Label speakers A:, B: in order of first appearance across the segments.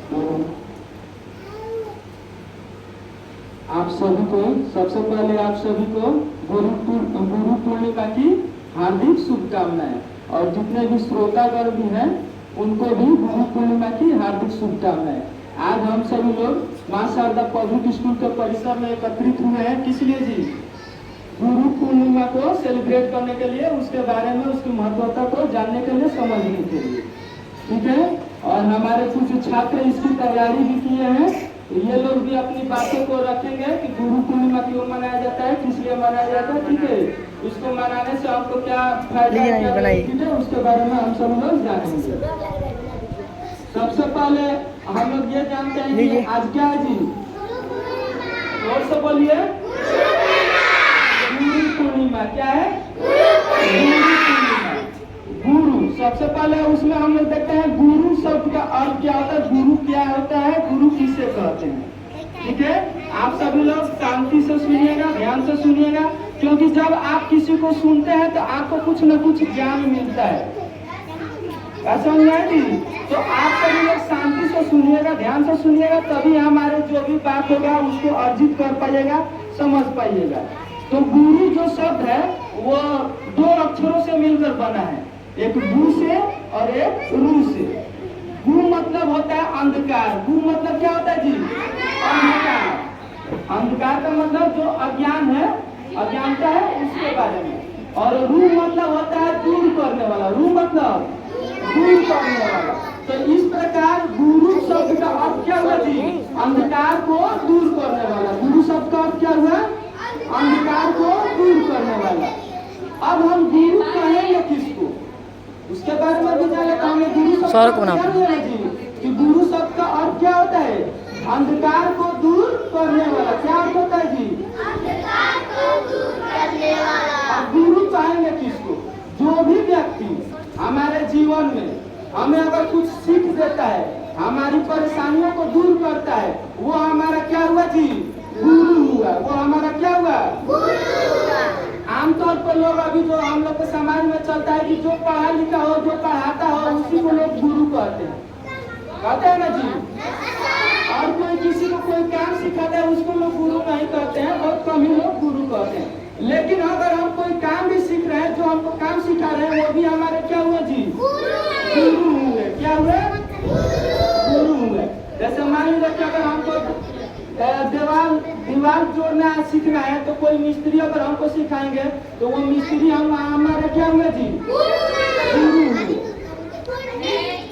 A: तो आप सभी को सबसे पहले आप सभी को गुरु पूर्णिमा की हार्दिक शुभकामनाएं, और जितने भी श्रोतागण भी हैं उनको भी गुरु पूर्णिमा की हार्दिक शुभकामनाएं। आज हम सभी लोग मां शारदा पब्लिक स्कूल के परिसर में एकत्रित हुए हैं, किस लिए जी? गुरु पूर्णिमा को सेलिब्रेट करने के लिए, उसके बारे में, उसकी महत्वता को जानने के लिए, समझने के लिए। ठीक है, और हमारे कुछ छात्र इसकी तैयारी भी किए हैं। ये लोग भी अपनी बातों को रखेंगे कि गुरु पूर्णिमा क्यों मनाया जाता है, किस लिए मनाया जाता है। ठीक है, इसको मनाने से हमको क्या फायदा है, उसके बारे में हम सब लोग जानेंगे। सबसे पहले हम लोग ये जानते हैं कि आज क्या है जी? और से बोलिए, गुरु पूर्णिमा। क्या है? गुरु पूर्णिमा। गुरु, सबसे पहले उसमें हम लोग देखते हैं गुरु शब्द का अर्थ क्या होता है, गुरु क्या होता है, गुरु किसे कहते हैं। ठीक है, आप सभी लोग शांति से सुनिएगा, ध्यान से सुनिएगा, क्योंकि जब आप किसी को सुनते हैं तो आपको कुछ न कुछ ज्ञान मिलता है। ऐसा है जी? तो आप सभी लोग शांति से सुनिएगा, ध्यान से सुनिएगा, तभी हमारे जो भी बात होगा उसको अर्जित कर पाइएगा, समझ पाइएगा। तो गुरु जो शब्द है वो दो अक्षरों से मिलकर बना है, एक गु से और एक रू से। गु मतलब होता है अंधकार। गु मतलब क्या होता है जी? अंधकार। अंधकार का मतलब जो अज्ञान है, अज्ञानता है, उसके बारे में। और रू मतलब होता है दूर करने वाला। रू मतलब दूर करने वाला। तो इस प्रकार गुरु शब्द का अर्थ क्या हुआ जी? अंधकार को दूर करने वाला। गुरु शब्द का अर्थ क्या हुआ? अंधकार को दूर करने वाला। अब हम गुरु कहेंगे किसको, उसके बारे में भी जाने का हमें गुरु शब्द क्या है जी? कि गुरु शब्द का अर्थ क्या होता है? अंधकार को दूर करने वाला। क्या अर्थ होता है जी? अंधकार को दूर करने वाला। अब गुरु कहेंगे किसको? जो भी व्यक्ति हमारे जीवन में हमें अगर कुछ सीख देता है, हमारी परेशानियों को दूर करता है, वो हमारा क्या हुआ जी? गुरु हुआ। वो हमारा क्या हुआ? गुरु हुआ। आमतौर पर लोग अभी जो हम लोग के समाज में चलता है कि जो पढ़ा लिखा हो, जो पढ़ाता हो, उसी को लोग गुरु कहते हैं। कहते हैं ना जी? और कोई किसी को कोई काम सिखाता है उसको लोग गुरु नहीं कहते हैं, बहुत कम ही लोग गुरु कहते हैं। लेकिन अगर हम कोई काम भी सीख रहे हैं, जो हमको काम सिखा रहे हैं, वो भी हमारे क्या हुए जी? गुरु हुए। क्या हुए? गुरु हुए। जैसे मान लीजिए कि अगर हमको दीवार जोड़ना सीखना है, तो कोई मिस्त्री अगर हमको सिखाएंगे तो वो मिस्त्री हम हमारे क्या हुए जी? गुरु हुए।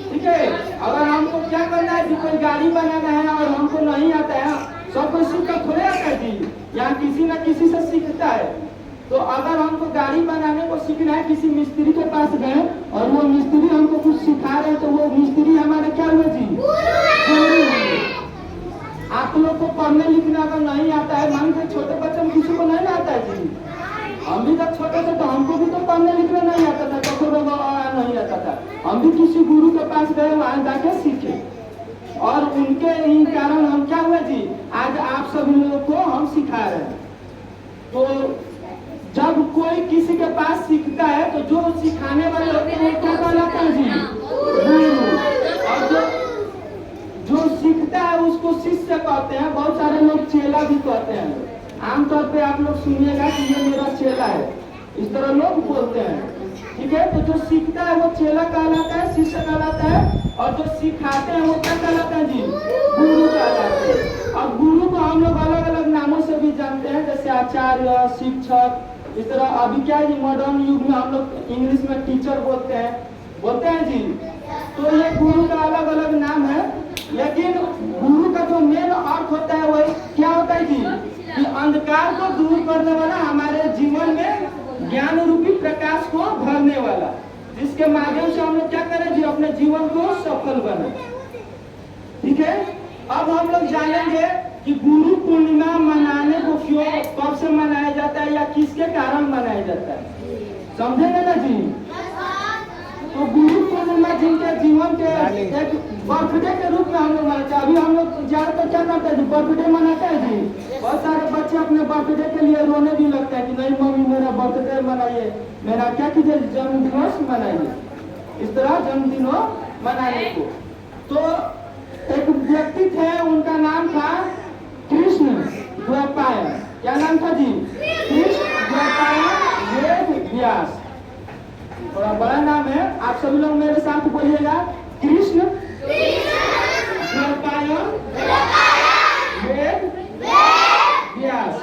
A: ठीक है, अगर हमको क्या करना है जी? कोई गाड़ी बनाना है और हमको नहीं आता है, सब कोई सीखकर थोड़े आता है जी, यहाँ किसी न किसी से सीखता है। तो अगर हमको गाड़ी बनाने को सीखना है, किसी मिस्त्री के पास गए और वो मिस्त्री हमको कुछ सिखा रहे हैं, तो वो मिस्त्री हमारे क्या हुए जी? गुरु हुए। आप लोग को पढ़ने लिखना अगर नहीं आता है, मान के छोटे बच्चे में किसी को नहीं आता है जी, हम भी जब छोटे थे तो हमको भी तो पढ़ने लिखना नहीं आता था, तो नहीं आता था। हम भी किसी गुरु के पास गए, वहां जाके सीखे, और उनके ही कारण हम क्या हुए जी? आज आप सभी लोगों को हम सिखा रहे हैं। तो जब कोई किसी के पास सीखता है तो जो सिखाने वाले होते हैं वो क्या कहलाते हैं जी? गुरु। और जो सीखता है उसको शिष्य कहते हैं। बहुत सारे लोग चेला भी कहते हैं। आमतौर पे आप लोग सुनिएगा कि ये मेरा चेला है, इस तरह लोग बोलते हैं। ठीक है, तो जो सीखता है वो चेला कहलाता है, शिष्य कहलाता है, और जो सिखाते हैं वो क्या कहलाते हैं जी? गुरु कहलाते हैं। और गुरु को हम लोग अलग अलग नामों से भी जानते हैं, जैसे आचार्य, शिक्षक, इस तरह। अभी क्या है जी, मॉडर्न युग में हम लोग इंग्लिश में टीचर बोलते हैं जी। तो ये गुरु का अलग अलग नाम है, लेकिन गुरु का जो मेन अर्थ होता है वही क्या होता है जी? कि अंधकार को दूर करने वाला, हमारे जीवन में ज्ञान रूपी प्रकाश को भरने वाला, जिसके माध्यम से हम लोग क्या करें जी? अपने जीवन को सफल बने। ठीक है, अब हम लोग जानेंगे कि गुरु पूर्णिमा मनाने को क्यों, कब से मनाया जाता है, या किसके कारण मनाया जाता है, समझेंगे ना जी? तो गुरु पूर्णिमा जिनके जीवन के एक बर्थडे के रूप में हम लोग मनाते हैं। अभी हम लोग ज्यादातर क्या करते हैं जी? बर्थडे मनाते हैं जी। बहुत सारे बच्चे अपने बर्थडे के लिए रोने भी लगते हैं कि नहीं मम्मी मेरा बर्थडे मनाइए, मेरा क्या कीजिए जन्मदिवस मनाइए, इस तरह जन्मदिनों मनाने को। तो एक व्यक्ति थे, उनका नाम था कृष्ण द्वैपायन। क्या नाम था जी? कृष्ण द्वैपायन वेद व्यास। थोड़ा बड़ा नाम है, आप सभी लोग मेरे साथ बोलिएगा, कृष्ण द्वैपायन वेद व्यास।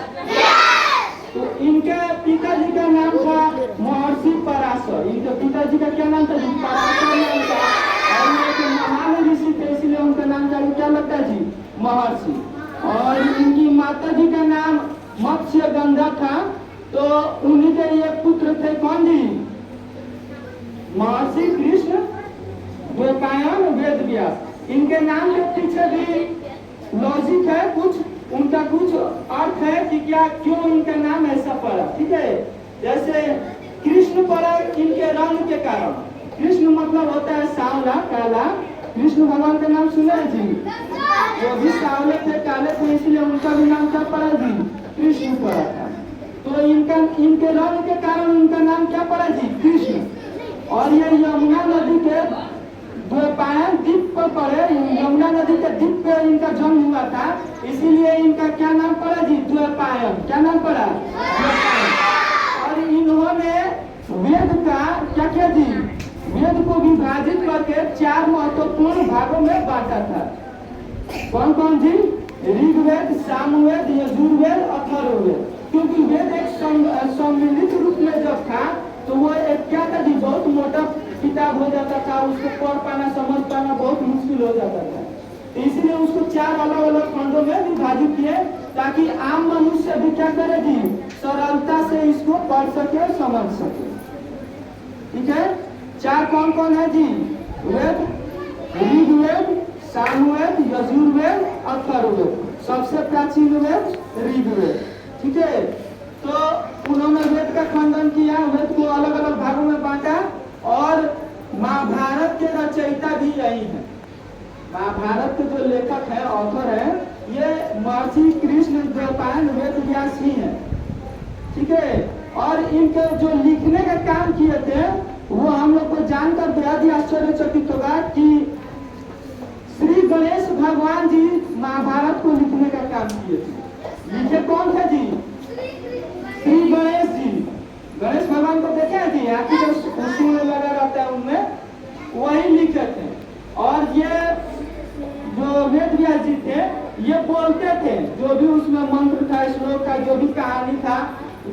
A: तो इनके पिताजी का नाम था महर्षि पराशर। इनके पिताजी का क्या नाम था जी? पराशर नाम था। और ये एक महान ऋषि थे, इसलिए उनका नाम जाके क्या लगता है जी? महर्षि। और इनकी माता जी का नाम मत्स्यगंधा था। तो उन्हीं के ये पुत्र थे कौन जी? महर्षि कृष्ण द्वैपायन वेद व्यास। इनके नाम के पीछे भी लॉजिक है, कुछ उनका कुछ अर्थ है कि क्या क्यों इनका नाम ऐसा पड़ा। ठीक है, जैसे कृष्ण पड़ा इनके रंग के कारण। कृष्ण मतलब होता है सांवला, काला। कृष्ण भगवान का नाम सुना है जी? वो भी सांवले थे, काले थे, इसलिए उनका भी नाम क्या पड़ा जी? कृष्ण पड़ा था। तो इनके रंग के कारण उनका नाम क्या पड़ा जी? कृष्ण। और ये यमुना नदी के द्वैपायन द्वीप पर पड़े, यमुना नदी के द्वीप पे इनका जन्म हुआ था, इसीलिए इनका क्या नाम पड़ा जी? द्वैपायन। क्या नाम पड़ा? द्वैपायन। और इन्होंने वेद का क्या किया जी? वेद को विभाजित करके 4 महत्वपूर्ण भागों में बांटा था। कौन कौन जी? ऋग्वेद, सामवेद, यजुर्वेद, अथर्ववेद। क्योंकि वेद एक सम्मिलित रूप में जब था तो वो एक क्या था जी? बहुत मोटा किताब हो जाता था, उसको पढ़ पाना समझ पाना बहुत मुश्किल हो जाता था। इसलिए उसको 4 अलग अलग खंडों में विभाजित किए ताकि आम मनुष्य भी क्या करे जी? सरलता से इसको पढ़ सके, समझ सके। ठीक है, 4 कौन कौन है जी? वेद, ऋग्वेद, सामवेद, यजुर्वेद, अथर्ववेद। सबसे प्राचीन वेद ऋग्वेद। ठीक है, तो उन्होंने वेद का खंडन किया, वेद को अलग अलग भागों में बांटा। और महाभारत के रचयिता भी यही है। महाभारत के जो लेखक है, ऑथर है, ये महर्षि कृष्ण द्वैपायन वेद व्यास ही है। ठीक है, और इनके जो लिखने का काम किए थे वो हम लोग को जानकर बेहद ही आश्चर्यचकित होगा कि श्री गणेश भगवान जी महाभारत को लिखने का काम किए थे। लिखे कौन थे जी? श्री गणेश जी। गणेश भगवान को देखे हैं जी? यहाँ की जो कुर्सी में लगा रहता है उनमें, वही लिखे थे। और ये जो वेद व्यास जी थे, ये बोलते थे, जो भी उसमें मंत्र था, श्लोक था, जो भी कहानी था,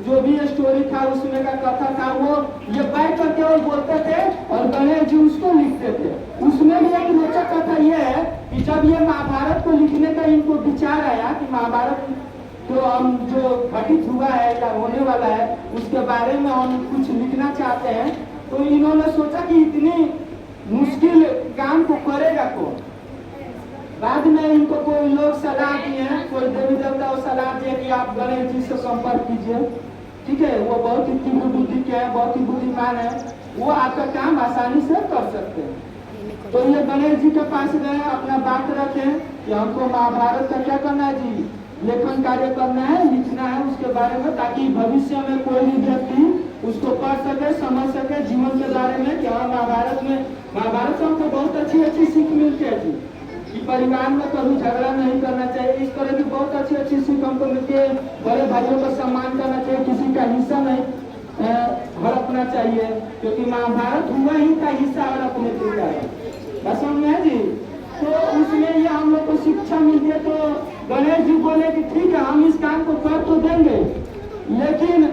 A: जो भी स्टोरी था, उसमें का कथा था, वो ये बैठ करके और बोलते थे और गणेश जी उसको लिखते थे। उसमें भी एक रोचक कथा ये है कि जब ये महाभारत को लिखने का इनको विचार आया कि महाभारत तो हम जो घटित हुआ है या होने वाला है उसके बारे में हम कुछ लिखना चाहते हैं, तो इन्होंने सोचा कि इतनी मुश्किल काम को करेगा कौन। बाद में इनको कोई लोग सलाह दिए, कोई देवी देवता को सलाह दिए कि आप गणेश जी से संपर्क कीजिए। ठीक है, वो बहुत ही तीव्र बुद्धि के हैं, बहुत ही बुद्धिमान है, वो आपका काम आसानी से कर सकते हैं। तो ये गणेश जी के पास गए, अपना बात रखे कि हमको महाभारत का क्या करना है जी? लेखन कार्य करना है, लिखना है उसके बारे में, ताकि भविष्य में कोई भी व्यक्ति उसको पढ़ सके, समझ सके जीवन के बारे में कि हाँ महाभारत से हमको बहुत अच्छी सीख मिलती है जी कि परिवार में कभी झगड़ा नहीं करना चाहिए। इस तरह की बहुत अच्छी सीख हमको मिलती है। बड़े भाइयों का सम्मान करना चाहिए, किसी का हिस्सा नहीं हड़पना चाहिए, क्योंकि महाभारत हुआ ही था हिस्सा हड़पने के कारण। समझ में है जी? तो उसमें ये हम लोग को शिक्षा मिलती है। तो गणेश जी बोले कि ठीक है, हम इस काम को कर तो देंगे, लेकिन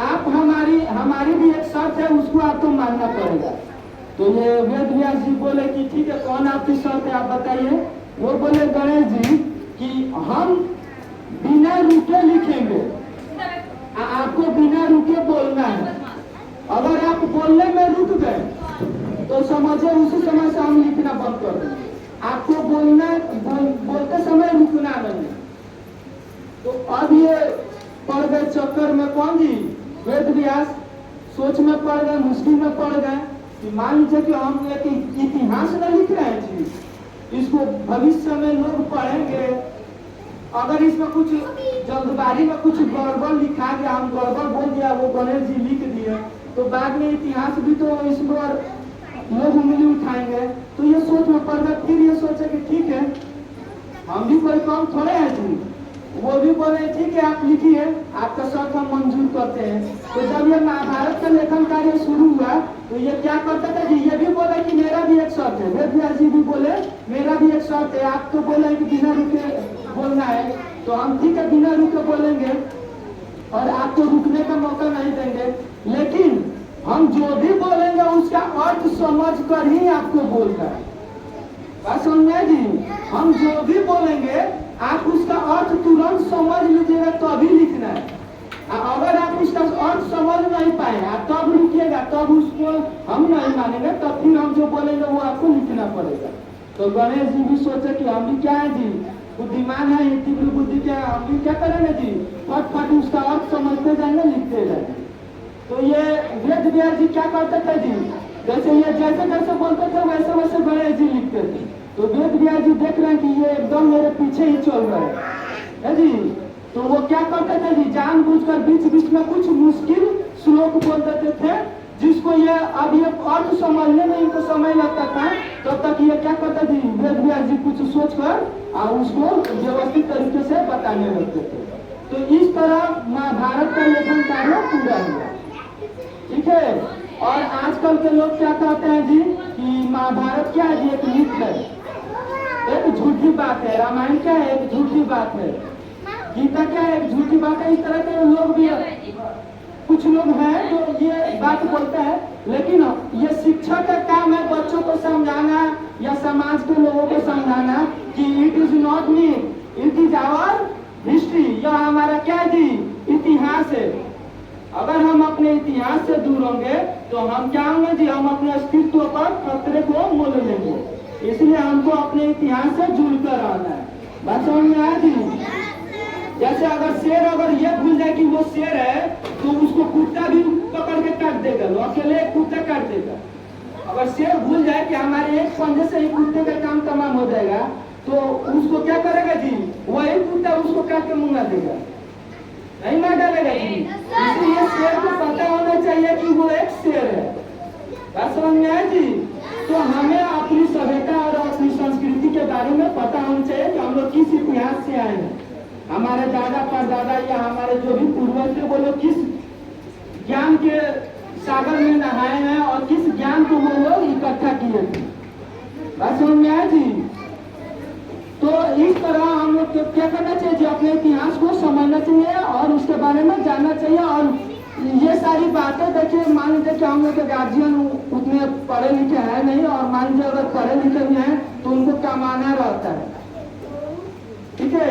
A: आप हमारी भी एक शर्त है, उसको आपको मानना पड़ेगा। तो ये वेद व्यास जी बोले कि ठीक है, कौन आपकी शर्त है आप बताइए। वो बोले गणेश जी कि हम बिना रुके लिखेंगे, आपको बिना रुके बोलना है। अगर आप बोलने में रुक गए तो समझे उसी समय से हम लिखना बंद कर देंगे। आपको बोलते समय रुकना नहीं। तो अब ये पड़ गए चक्कर में कौन जी? वेद व्यास सोच में पड़ गए, मुश्किल में पड़ गए कि मान लीजिए कि हम एक इतिहास न लिख रहे हैं जी, इसको भविष्य में लोग पढ़ेंगे, अगर इसमें कुछ जल्दबाजी में कुछ गड़बड़ लिखा गया, हम गड़बड़ बोल दिया, वो गणेश जी लिख दिए, तो बाद में इतिहास भी तो इस पर लोग उंगली उठाएंगे। तो ये सोच में पड़ गए। फिर ये सोचे कि ठीक है, हम भी कोई कम थोड़े हैं जी। वो भी बोले ठीक है आप लिखिए, आपका शर्त हम मंजूर करते हैं। तो जब ये महाभारत का लेखन कार्य शुरू हुआ तो ये क्या करता था जी, ये भी बोले कि मेरा भी एक शर्त है। वेद व्यास जी भी बोले मेरा भी एक शर्त है, आप तो बोले कि बिना रुके बोलना है, तो हम ठीक है बिना रुके बोलेंगे और आपको रुकने का मौका नहीं देंगे, लेकिन हम जो भी बोलेंगे उसका अर्थ समझ कर ही आपको बोलना है। बात समझ में आई जी? हम जो भी बोलेंगे आप उसका अर्थ तुरंत समझ लीजिएगा तभी लिखना है। अगर आप उसका अर्थ समझ नहीं पाए आप तब लिखिएगा, तब उसको हम नहीं मानेंगे, तब फिर हम जो बोलेंगे वो आपको लिखना पड़ेगा। तो गणेश जी भी सोचे कि हम भी क्या है जी, बुद्धिमान है, तीव्र बुद्धि क्या, हम भी क्या करेंगे जी, फट फट उसका अर्थ समझते जाएंगे, लिखते जाएंगे। तो ये वेद व्यास जी क्या करते थे जी, जैसे ये जैसे जैसे बोलते थे वैसे वैसे गणेश जी लिखते थे। तो वेद व्यास जी देख रहे हैं कि ये एकदम मेरे पीछे ही चल रहे है जी। तो वो क्या करते थे जी, जानबूझकर बीच बीच में कुछ मुश्किल श्लोक बोल देते थे, जिसको ये अब ये अर्थ समझने में इनको समय लगता था। तब तक ये क्या करते थे, वेद व्यास जी कुछ सोचकर उसको व्यवस्थित तरीके से बताने लगते थे। तो इस तरह महाभारत का लेखन कार्य पूरा हुआ। ठीक है। और आजकल के लोग क्या कहते हैं जी कि महाभारत क्या है जी, एक मिथ है, एक झूठी बात है। रामायण क्या है, एक झूठी बात है। गीता क्या है, एक झूठी बात है। इस तरह के लोग भी कुछ लोग हैं जो ये बात बोलते हैं, लेकिन ये शिक्षक का काम है बच्चों को समझाना या समाज के लोगों को समझाना कि it is not me, it is our history. यह हमारा क्या है जी, इतिहास है। अगर हम अपने इतिहास से दूर होंगे तो हम क्या होंगे जी, हम अपने अस्तित्व पर खतरे को मोल लेंगे। इसलिए हमको अपने इतिहास से जुड़कर रहना है। बात समझ में आया जी? जैसे अगर शेर अगर ये भूल जाए कि वो शेर है तो उसको कुत्ता भी पकड़ के काट देगा, वो अकेले कुत्ता काट देगा। अगर शेर भूल जाए कि हमारे एक पंजे से ही कुत्ते का काम तमाम हो जाएगा तो उसको क्या करेगा जी, वही कुत्ता उसको काट के मुंगा देगा, नहीं मार डालेगा जी। इसलिए शेर को पता होना चाहिए कि वो एक शेर है। बात समझ में आया जी? तो हमें अपनी सभ्यता और अपनी संस्कृति के बारे में पता होना चाहिए कि हम लोग किस इतिहास से आए हैं, हमारे दादा परदादा या हमारे जो भी पूर्वज थे वो लोग किस ज्ञान के सागर में नहाए हैं और किस ज्ञान को वो लोग इकट्ठा किए थे। बात समझ में आया जी? तो इस तरह हम लोग क्या करना चाहिए जी, अपने इतिहास को समझना चाहिए और उसके बारे में जानना चाहिए। और ये सारी बातें देखिए, मान लीजिए कि हम लोग के गार्जियन उतने पढ़े लिखे हैं नहीं, और मान लीजिए अगर पढ़े लिखे भी हैं तो उनको कमाना रहता है। ठीक है,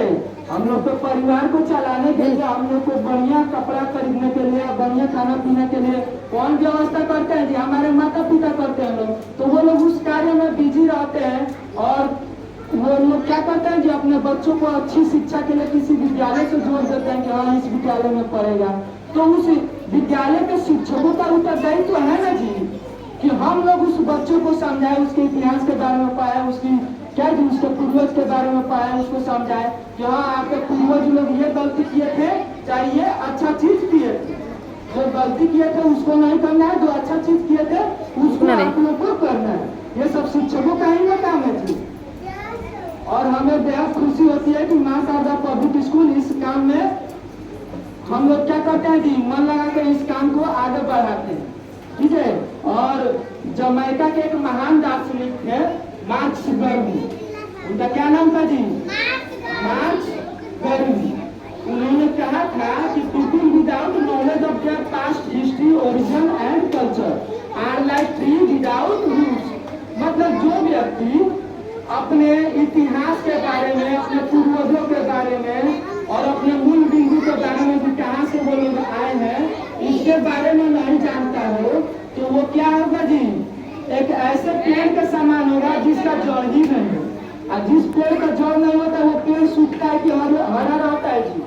A: हम लोग तो परिवार को चलाने के लिए, हम लोग को बढ़िया कपड़ा खरीदने के लिए, बढ़िया खाना पीने के लिए कौन व्यवस्था करते हैं जी, हमारे माता पिता करते हैं लोग। तो वो लोग उस कार्य में बिजी रहते हैं और वो लोग क्या करते हैं कि अपने बच्चों को अच्छी शिक्षा के लिए किसी विद्यालय से जोड़ देते हैं कि हाँ इस विद्यालय में पढ़ेगा। तो उस विद्यालय के शिक्षकों का उत्तरदायित्व तो है ना जी कि हम लोग उस बच्चों को समझाए, उसके इतिहास के बारे में पाए, उसकी क्या जी उसके पूर्वज के बारे में पाए, उसको समझाए कि हाँ आपके पूर्वज लोग ये गलती किए थे, चाहे ये अच्छा चीज किए थे। जो गलती किए थे उसको नहीं करना है, जो अच्छा चीज किए थे उसको आप लोग को करना है। ये सब शिक्षकों का ही काम है जी। और हमें बेहद खुशी होती है कि मां शारदा पब्लिक स्कूल इस काम में हम लोग क्या करते हैं जी, मन लगा कर इस काम को आगे बढ़ाते हैं। ठीक है। और जमैका के एक महान दार्शनिक थे मार्क्स गर्मी, उनका क्या नाम था जी, मार्क्स गर्मी। उन्होंने कहा था कि people without knowledge of their past history origin and culture are like tree without roots. मतलब जो व्यक्ति अपने इतिहास के बारे में, अपने पूर्वजों के बारे में और अपने मूल बिंदु के बारे में भी कहाँ से वो लोग आए हैं इसके बारे में नहीं जानता हो तो वो क्या होगा जी, एक ऐसे पेड़ के समान होगा जिसका जड़ ही नहीं है। और जिस पेड़ का जड़ नहीं होता वो पेड़ सूखता है कि हरा रहता है जी,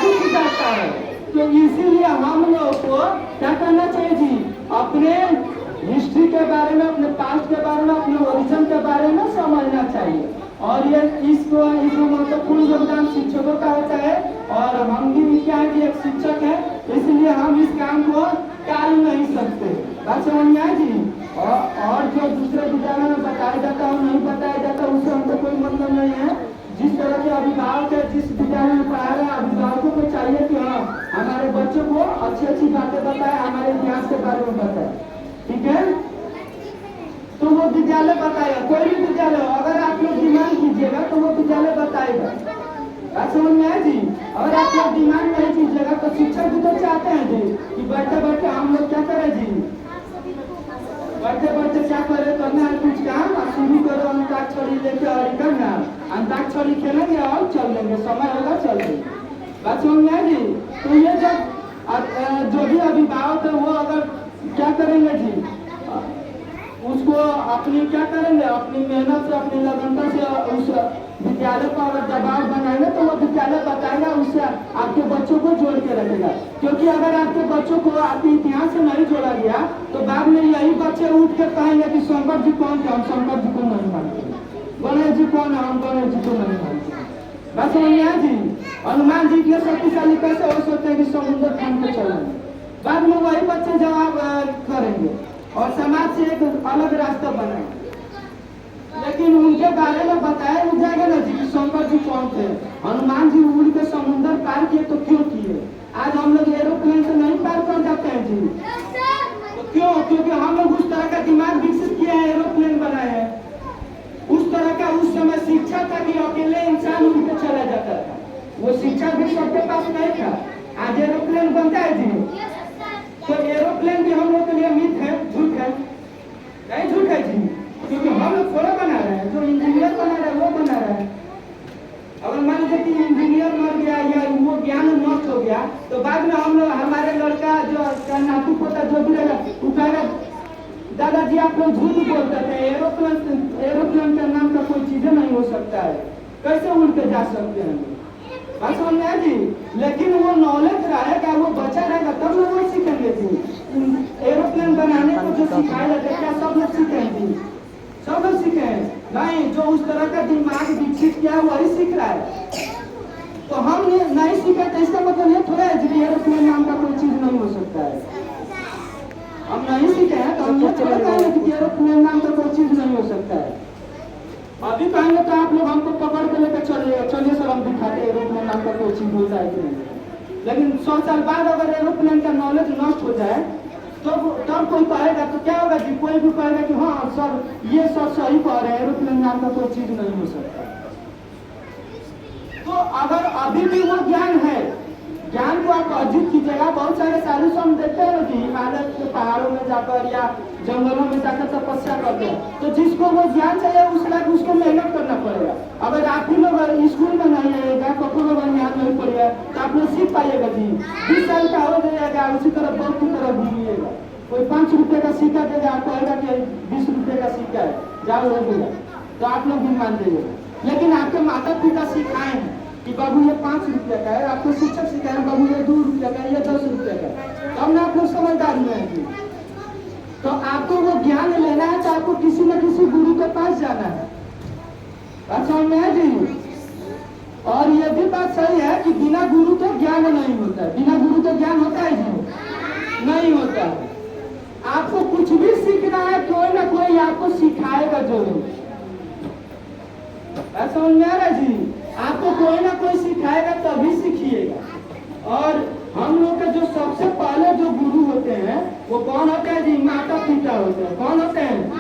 A: सूख जाता है। तो इसीलिए हम लोग को क्या करना चाहिए जी, अपने हिस्ट्री के बारे में, अपने पास्ट के बारे में, अपने ओरिजिन के बारे में समझना चाहिए। और ये इसको महत्वपूर्ण योगदान शिक्षकों का होता है। और हम भी क्या है कि एक शिक्षक है, इसलिए हम इस काम को टाल नहीं सकते। बात समझ में आए जी? और जो दूसरे विद्यालय में बताया जाता है नहीं बताया जाता उससे हमको कोई मतलब नहीं है। अभिभावक है जिस विद्यालय में पढ़ा रहे हैं, अभिभावकों को चाहिए कि हाँ हमारे बच्चों को अच्छी अच्छी बातें बताए, हमारे इतिहास के बारे में बताए, ठीक है। तो वो विद्यालय बताएगा, कोई भी विद्यालय हो, अगर आप लोग डिमांड कीजिएगा तो वो विद्यालय बताएगा। बात समझ में आया जी। अगर आप लोग डिमांड नहीं कीजिएगा तो शिक्षक भी तो चाहते हैं जी कि बैठे बैठे हम लोग क्या करें जी, बैठे बैठे क्या करे, करना है कुछ काम और शुरू करो अंताक्षरी लेके और करना, अंताक्षरी खेलेंगे और चल लेंगे, समय होगा चल लेंगे। बात समझ में आया जी। तो ये जब जो भी अभिभावक है वो अगर क्या करेंगे जी, उसको अपनी क्या करेंगे, अपनी मेहनत से अपनी लगनता से उस विद्यालय पर अगर दबाव बनाएंगे तो वो विद्यालय बताएगा, उससे आपके बच्चों को जोड़ के रखेगा। क्योंकि अगर आपके बच्चों को आपके इतिहास से नहीं जोड़ा गया तो बाद में यही बच्चे उठ कर कहेंगे कि शंकर जी कौन थे, हम शंकर जी को नहीं मानते, गणेश जी कौन है, हम गणेश जी को नहीं मानते। बस समझिए जी, हनुमान जी इतने शक्तिशाली कैसे हो सकते हैं कि समुद्र खान के चलेंगे, बाद में वही बच्चे जवाब करेंगे और समाज से एक अलग रास्ता बनाएंगे। लेकिन उनके बारे में बताया जाएगा ना जी कि शंकर जी कौन थे, हनुमान जी उड़ के समुद्र पार किए तो क्यों किए। आज हम लोग एरोप्लेन से नहीं पार कर जाते हैं जी, तो क्यों, क्योंकि हम लोग उस तरह का दिमाग विकसित किए हैं, एरोप्लेन बनाए हैं। उस तरह का उस समय शिक्षा था कि अकेले इंसान उड़ के चला जाता था, वो शिक्षा भी सबके पास नहीं था। आज एरोप्लेन बनता है जी, तो एरोप्लेन भी हम लोग के लिए मिथ है, झूठ है, नहीं झूठ है जी, क्योंकि हम लोग थोड़ा बना रहे हैं, जो इंजीनियर बना रहे हैं वो बना रहे हैं। अगर मान लीजिए कि इंजीनियर मर गया या वो ज्ञान नष्ट हो गया तो बाद में हम लोग, हमारे लड़का जो नातू पोता जो भी रहेगा वो कहेगा दादाजी आप लोग झूठ बोलते थे, एरोप्लेन के नाम का कोई चीजें नहीं हो सकता है, कैसे उड़ के जा सकते हैं। बात समझ में आया जी। लेकिन वो नॉलेज रहेगा, वो बचा रहेगा तब लोग वो सीखेंगे जी। एरोप्लेन बनाने को जो सिखाया जाता है क्या सब लोग सीखेंगे, सब लोग सीखे नहीं, जो उस तरह का दिमाग विकसित किया है वही सीख रहा है। तो हम नहीं सीखे तो इसका मतलब ये थोड़ा है कि एरोप्लेन नाम का कोई चीज नहीं हो सकता है। हम नहीं सीखे हैं तो हम ये थोड़ा कहेंगे कि एरोप्लेन नाम का कोई चीज नहीं हो सकता है। अभी कहेंगे तो आप लोग हमको पकड़ के लेकर चलिए सर हम दिखाते एरोप्लेन नाम का कोई चीज होता है कि नहीं। लेकिन 100 साल बाद अगर एरोप्लेन का नॉलेज नष्ट हो जाए तो तब कोई कहेगा तो क्या होगा जी, कोई भी कहेगा कि हाँ सर ये सब सही कह रहे हैं, एरोप्लेन नाम का कोई चीज नहीं हो सकता। तो अगर अभी भी वो ज्ञान है, ज्ञान को आप अर्जित कीजिएगा। बहुत सारे साधु संत देखते हैं कि हिमालय के पहाड़ों में जाकर या जंगलों में जाकर तपस्या करते हैं, तो जिसको वो ज्ञान चाहिए उसको मेहनत करना पड़ेगा। अगर आप ही लोग स्कूल में नहीं आएगा, कपड़ों में ज्ञान नहीं पड़ेगा तो आप लोग सीख पाइएगा जी। 20 साल का हो जाएगा, उसी तरह बहुत की तरह घूमिएगा। कोई 5 रुपए का सिक्का देगा, आपको आएगा कि 20 रुपए का सिक्का है, जाओ हो गया, तो आप लोग भी मान देंगे। लेकिन आपके माता पिता सिखाए हैं कि बाबू ये 5 रुपए का है, आपको शिक्षक सिखाए बाबू ये 2 रुपए का है, ये 10 रुपए का है, तब ना आप लोग समझदार हुए। तो आपको वो ज्ञान लेना है तो आपको किसी न किसी गुरु के पास जाना है। बात समझ में है जी। और ये भी बात सही है कि बिना गुरु के ज्ञान नहीं होता है, बिना गुरु के ज्ञान होता है जी, नहीं होता है। आपको कुछ भी सीखना है कोई ना कोई आपको सिखाएगा जरूर। बात समझ में आ रहा है जी, आपको कोई ना कोई सिखाएगा तभी सीखिएगा। और हम लोग के जो सबसे पहले जो गुरु होते हैं वो कौन होते हैं जी, माता पिता होते हैं। कौन होते हैं?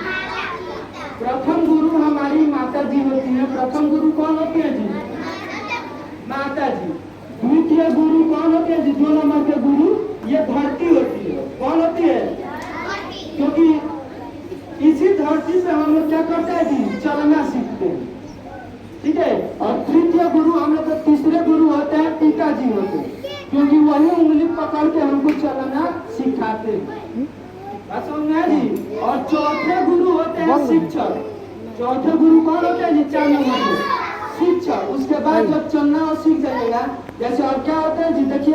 A: प्रथम गुरु हमारी माता जी होती है। प्रथम गुरु कौन होते हैं जी? माता जी। द्वितीय गुरु कौन होते हैं जी? 2 नंबर के गुरु ये धरती होती है। कौन होती है? क्योंकि इसी धरती से हम लोग क्या करते हैं जी, चलना सीखते हैं, ठीक है। और तृतीय गुरु हम लोग के तीसरे गुरु होते हैं पिताजी होते हैं, क्योंकि वही उंगली पकड़ के हमको चलना सिखाते हैं। समझ में जी। और चौथे गुरु होते हैं शिक्षक। चौथे गुरु कौन होते हैं जी? 4 नंबर के शिक्षक। उसके बाद जब चलना और सीख जाएगा, जैसे और क्या होता है जी, देखिए